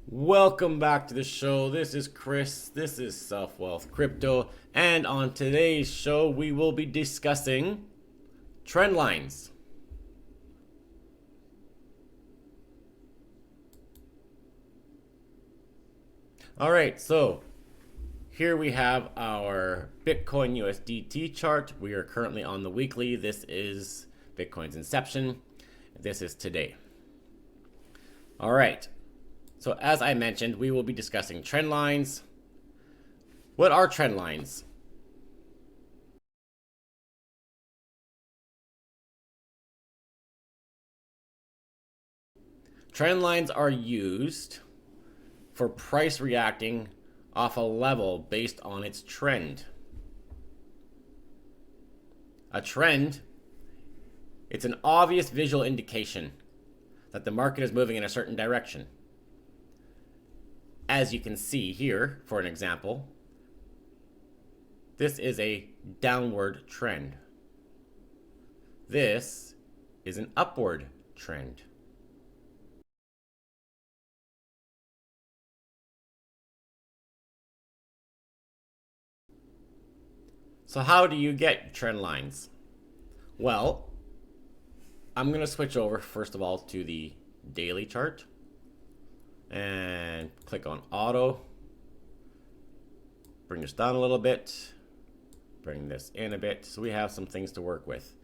Welcome back to the show. This is Chris. This is Self Wealth Crypto. And on today's show, we will be discussing trend lines. All right, so here we have our Bitcoin USDT chart. We are currently on the weekly. This is Bitcoin's inception. This is today. All right. So as I mentioned, we will be discussing trend lines. What are trend lines? Trend lines are used for price reacting off a level based on its trend. A trend, it's an obvious visual indication that the market is moving in a certain direction. As you can see here, for an example, this is a downward trend. This is an upward trend. So how do you get trend lines? Well, I'm going to switch over first of all to the daily chart and click on auto. Bring this down a little bit. Bring this in a bit. So we have some things to work with.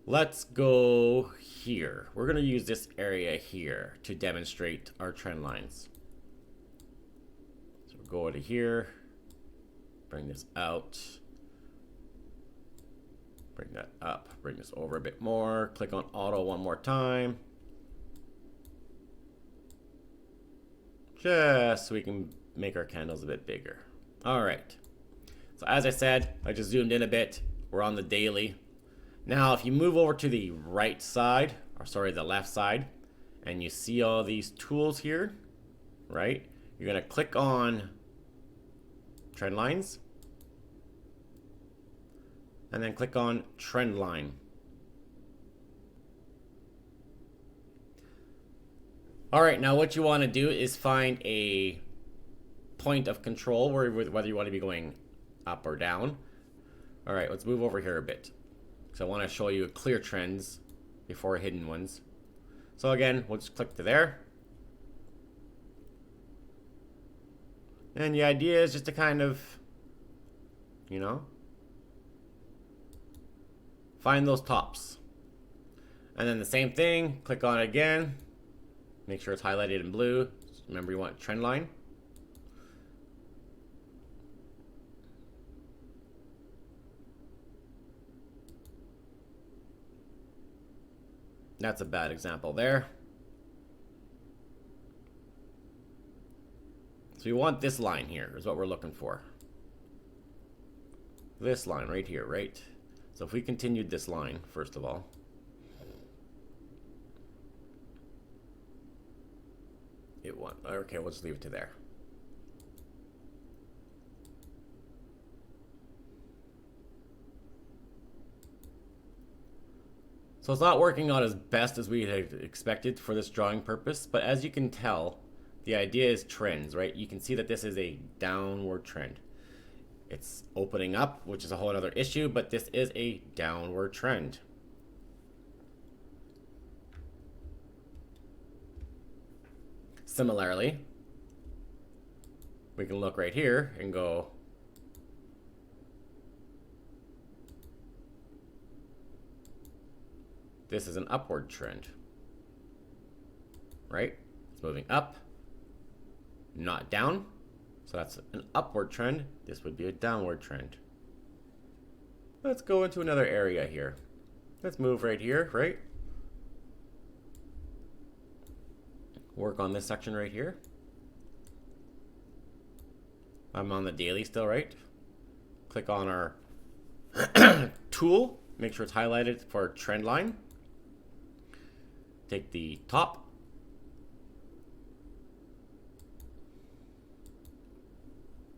Let's go here. We're going to use this area here to demonstrate our trend lines. So we'll go to here. Bring this out. Bring that up. Bring this over a bit more. Click on auto one more time. Just so we can make our candles a bit bigger. All right. So as I said, I just zoomed in a bit. We're on the daily. Now, if you move over to the right side, or sorry, the left side, and you see all these tools here, right? You're going to click on trend lines. And then click on trend line. All right, now what you want to do is find a point of control whether you want to be going up or down. All right, let's move over here a bit. So I want to show you clear trends before hidden ones. So again, we'll just click to there. And the idea is just to kind of, find those tops. And then the same thing, click on it again. Make sure it's highlighted in blue. Remember, you want trend line. That's a bad example there. So we want this line here is what we're looking for. This line right here, right? So if we continued this line, first of all, it won. Okay, we'll just leave it to there. So it's not working out as best as we had expected for this drawing purpose, but as you can tell, the idea is trends, right? You can see that this is a downward trend. It's opening up, which is a whole other issue, but this is a downward trend. Similarly, we can look right here and go, this is an upward trend, right? It's moving up, not down. So that's an upward trend. This would be a downward trend. Let's go into another area here. Let's move right here, right? Work on this section right here. I'm on the daily still, right? Click on our tool. Make sure it's highlighted for trend line. Take the top.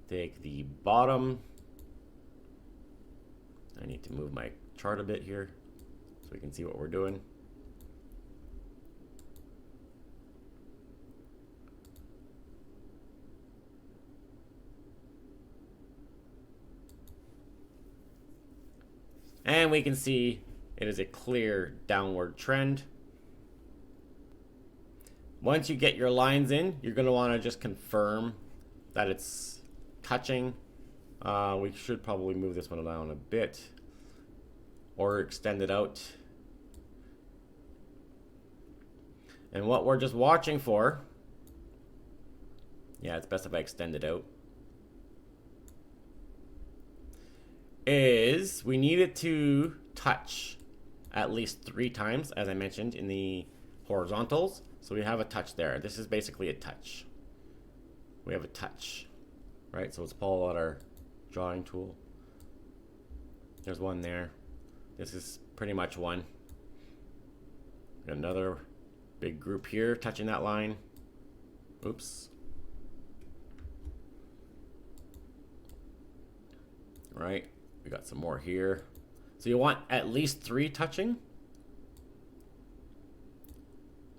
Take the bottom. I need to move my chart a bit here so we can see what we're doing. And we can see it is a clear downward trend. Once you get your lines in, you're going to want to just confirm that it's touching. We should probably move this one down a bit or extend it out. And what we're just watching for, yeah, it's best if I extend it out, is we need it to touch at least 3 times, as I mentioned in the horizontals. So we have a touch there. This is basically a touch. We have a touch, right? So let's pull out our drawing tool. There's one there. This is pretty much one. Got another big group here touching that line. Oops. Right. We got some more here. So you want at least 3 touching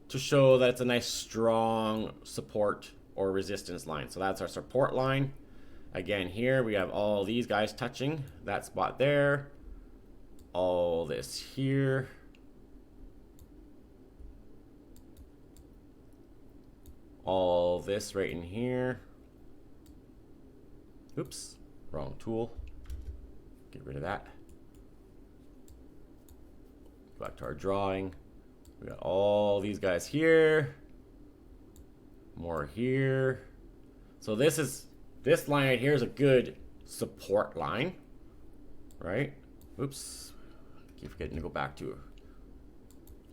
to show that it's a nice strong support or resistance line. So that's our support line. Again, here we have all these guys touching that spot there. All this here. All this right in here. Oops, wrong tool. Get rid of that. Go back to our drawing. We got all these guys here. More here. So this line right here is a good support line, right? Oops. Keep forgetting to go back to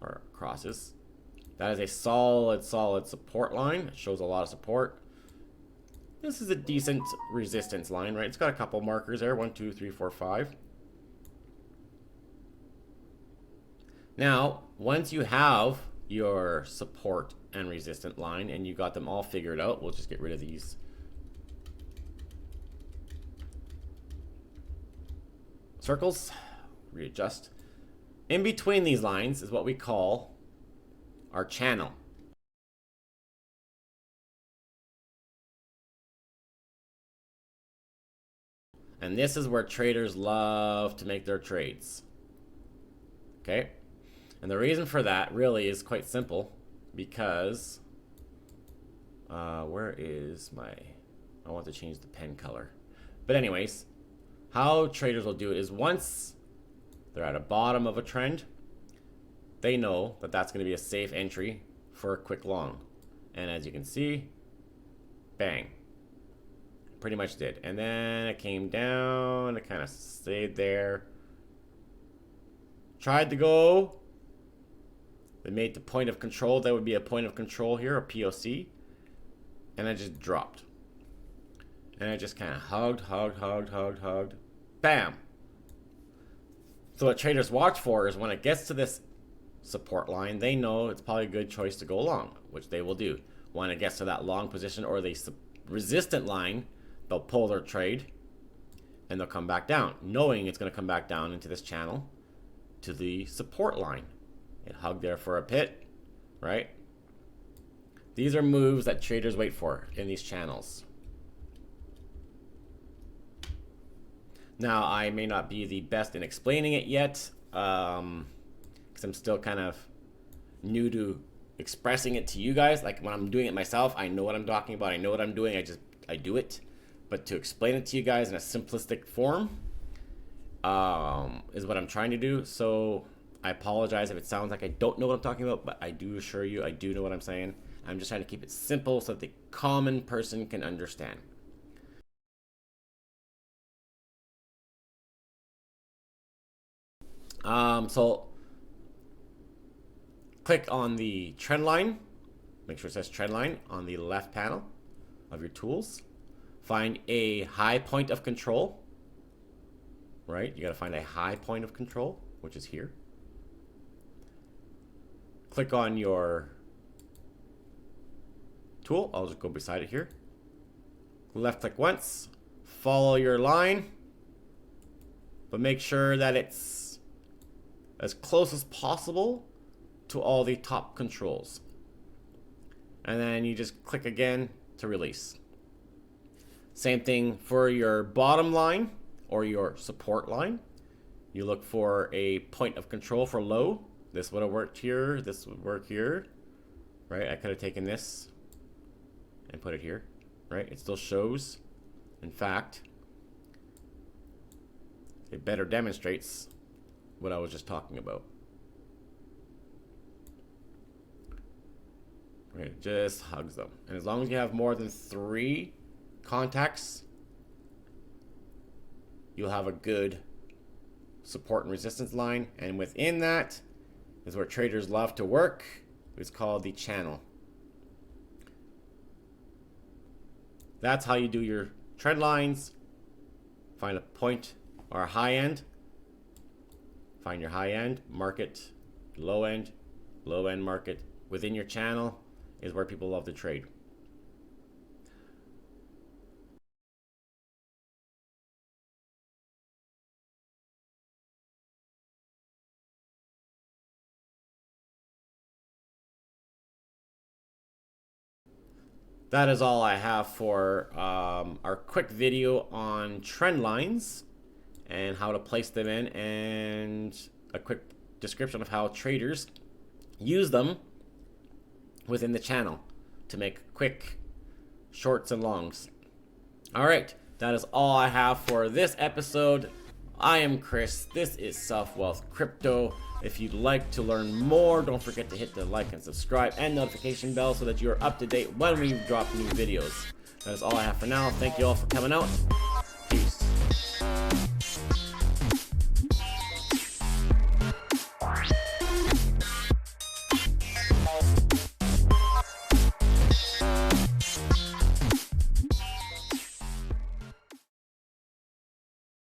our crosses. That is a solid support line. It shows a lot of support. This is a decent resistance line, right? It's got a couple markers there. 1, 2, 3, 4, 5. Now, once you have your support and resistance line and you got them all figured out, we'll just get rid of these circles, readjust. In between these lines is what we call our channel. And this is where traders love to make their trades. Okay? And the reason for that really is quite simple, because where is my, I want to change the pen color. But anyways, how traders will do it is once they're at a bottom of a trend, they know that that's going to be a safe entry for a quick long. And as you can see, bang. Pretty much did. And then it came down, it kind of stayed there. Tried to go. They made the point of control. That would be a point of control here, a POC. And I just dropped. And I just kind of hugged. Bam. So what traders watch for is when it gets to this support line, they know it's probably a good choice to go long, which they will do. When it gets to that long position or the resistant line, they'll pull their trade and they'll come back down, knowing it's going to come back down into this channel to the support line. It hugged there for a pit, right? These are moves that traders wait for in these channels. Now, I may not be the best in explaining it yet, because I'm still kind of new to expressing it to you guys. Like when I'm doing it myself, I know what I'm talking about. I know what I'm doing. I do it. But to explain it to you guys in a simplistic form is what I'm trying to do. So I apologize if it sounds like I don't know what I'm talking about, but I do assure you I do know what I'm saying. I'm just trying to keep it simple so that the common person can understand. So click on the trend line. Make sure it says trend line on the left panel of your tools. Find a high point of control. Right? You got to find a high point of control, which is here. Click on your tool. I'll just go beside it here. Left click once. Follow your line. But make sure that it's as close as possible to all the top controls. And then you just click again to release. Same thing for your bottom line or your support line. You look for a point of control for low. This would have worked here. This would work here, right? I could have taken this and put it here, right? It still shows. In fact, it better demonstrates what I was just talking about. Right, it just hugs them. And as long as you have more than 3 contacts, you'll have a good support and resistance line. And within that is where traders love to work. It's called the channel. That's how you do your trend lines. Find a point or a high end. Find your high end, market, low end market. Within your channel is where people love to trade. That is all I have for our quick video on trend lines and how to place them in, and a quick description of how traders use them within the channel to make quick shorts and longs. All right, that is all I have for this episode. I am Chris. This is Self Wealth Crypto. If you'd like to learn more, don't forget to hit the like and subscribe and notification bell so that you're up to date when we drop new videos. That is all I have for now. Thank you all for coming out.